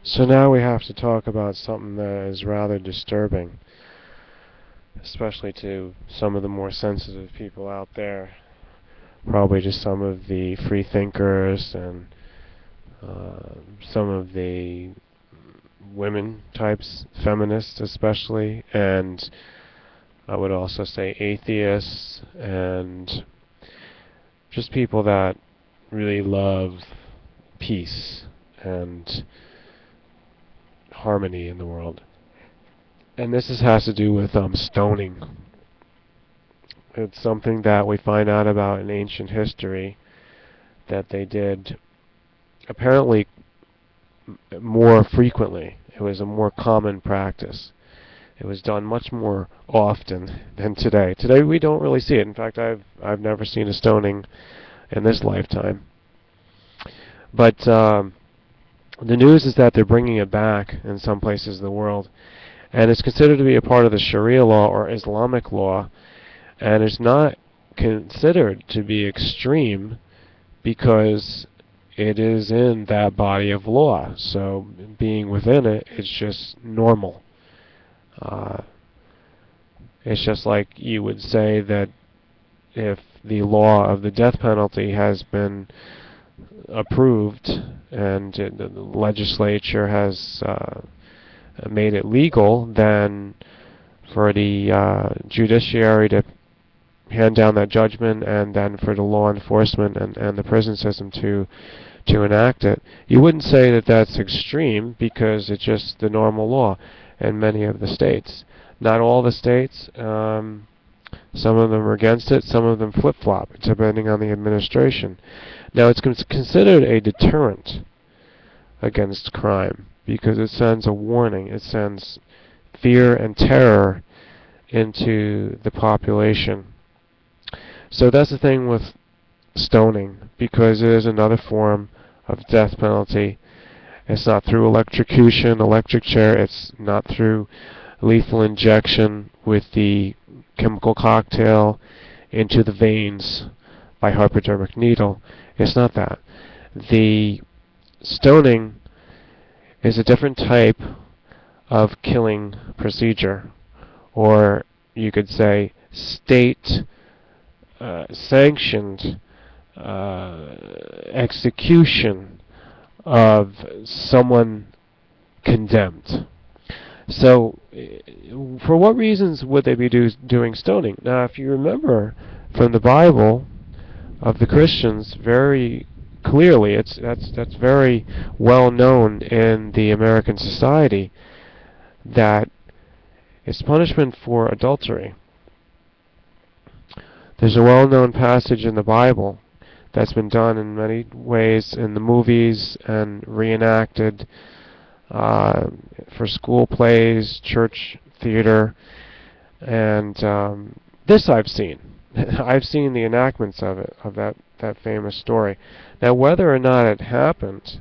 So now we have to talk about something that is rather disturbing, especially to some of the more sensitive people out there, probably to some of the free thinkers and some of the women types, feminists especially, and I would also say atheists, and just people that really love peace and harmony in the world. And this has to do with stoning. It's something that we find out about in ancient history that they did apparently more frequently. It was a more common practice. It was done much more often than today. Today we don't really see it. In fact, I've never seen a stoning in this lifetime. But the news is that they're bringing it back in some places of the world, and it's considered to be a part of the sharia law or Islamic law, and it's not considered to be extreme because it is in that body of law. So being within it, it's just normal. It's just like you would say that if the law of the death penalty has been approved and the legislature has made it legal, then for the judiciary to hand down that judgment, and then for the law enforcement and the prison system to enact it, you wouldn't say that that's extreme because it's just the normal law in many of the states. Not all the states. Some of them are against it, some of them flip-flop, depending on the administration. Now, it's considered a deterrent against crime because it sends a warning. It sends fear and terror into the population. So that's the thing with stoning, because it is another form of death penalty. It's not through electrocution, electric chair. It's not through lethal injection with the chemical cocktail into the veins by hypodermic needle. It's not that. The stoning is a different type of killing procedure, or you could say state sanctioned execution of someone condemned. So, for what reasons would they be doing stoning? Now, if you remember from the Bible of the Christians, very clearly, that's very well known in the American society, that it's punishment for adultery. There's a well-known passage in the Bible that's been done in many ways in the movies and reenacted for school plays, church theater, and this I've seen. I've seen the enactments of it, of that famous story. Now, whether or not it happened,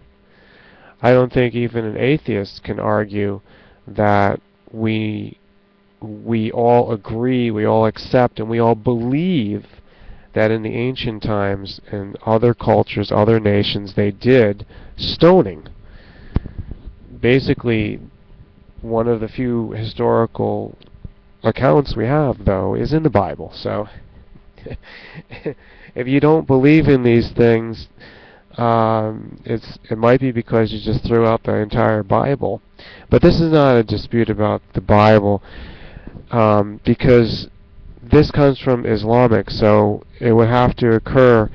I don't think even an atheist can argue that we all agree, we all accept, and we all believe that in the ancient times, in other cultures, other nations, they did stoning. Basically, one of the few historical accounts we have, though, is in the Bible. So, if you don't believe in these things, it might be because you just threw out the entire Bible. But this is not a dispute about the Bible, because this comes from Islamic, so it would have to occur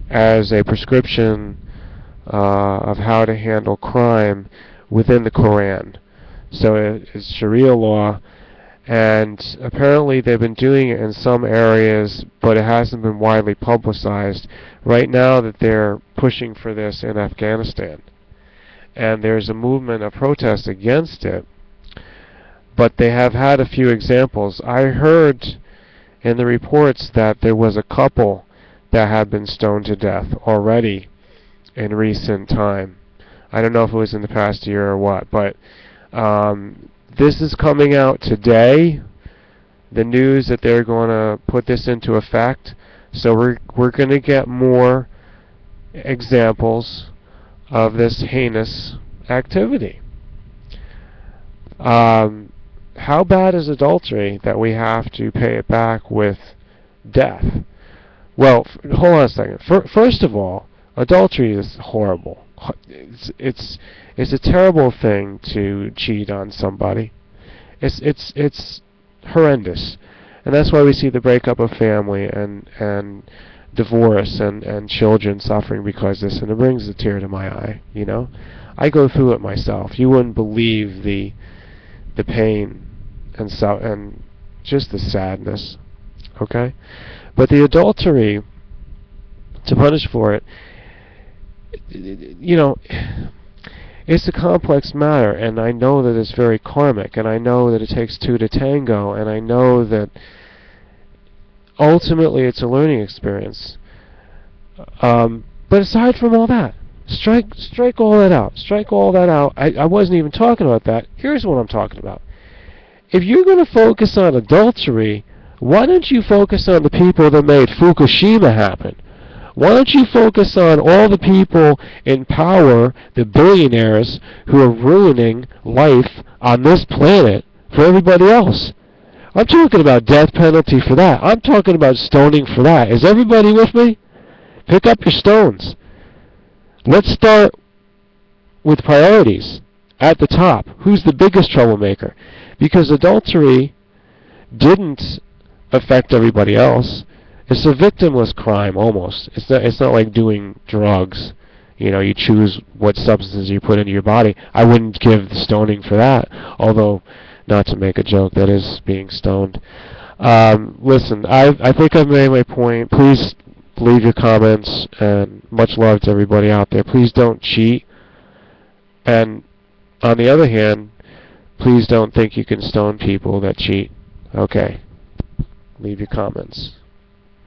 as a prescription of how to handle crime within the Quran. So it's Sharia law, and apparently they've been doing it in some areas, but it hasn't been widely publicized. Right now that they're pushing for this in Afghanistan, and there's a movement of protest against it, but they have had a few examples. I heard in the reports that there was a couple that had been stoned to death already in recent time. I don't know if it was in the past year or what, but this is coming out today, the news that they're going to put this into effect. So we're going to get more examples of this heinous activity. How bad is adultery that we have to pay it back with death? Well, hold on a second. First of all, adultery is horrible. It's a terrible thing to cheat on somebody. It's horrendous, and that's why we see the breakup of family and divorce and children suffering because of this, and it brings a tear to my eye. I go through it myself. You wouldn't believe the pain and just the sadness. Okay, but the adultery, to punish for it, it's a complex matter, and I know that it's very karmic, and I know that it takes two to tango, and I know that ultimately it's a learning experience. But aside from all that, strike all that out. Strike all that out. I wasn't even talking about that. Here's what I'm talking about. If you're going to focus on adultery, why don't you focus on the people that made Fukushima happen? Why don't you focus on all the people in power, the billionaires, who are ruining life on this planet for everybody else? I'm talking about death penalty for that. I'm talking about stoning for that. Is everybody with me? Pick up your stones. Let's start with priorities at the top. Who's the biggest troublemaker? Because adultery didn't affect everybody else. It's a victimless crime, almost. It's not like doing drugs. You choose what substances you put into your body. I wouldn't give the stoning for that, although, not to make a joke, that is being stoned. Listen, I think I've made my point. Please leave your comments, and much love to everybody out there. Please don't cheat. And on the other hand, please don't think you can stone people that cheat. Okay. Leave your comments.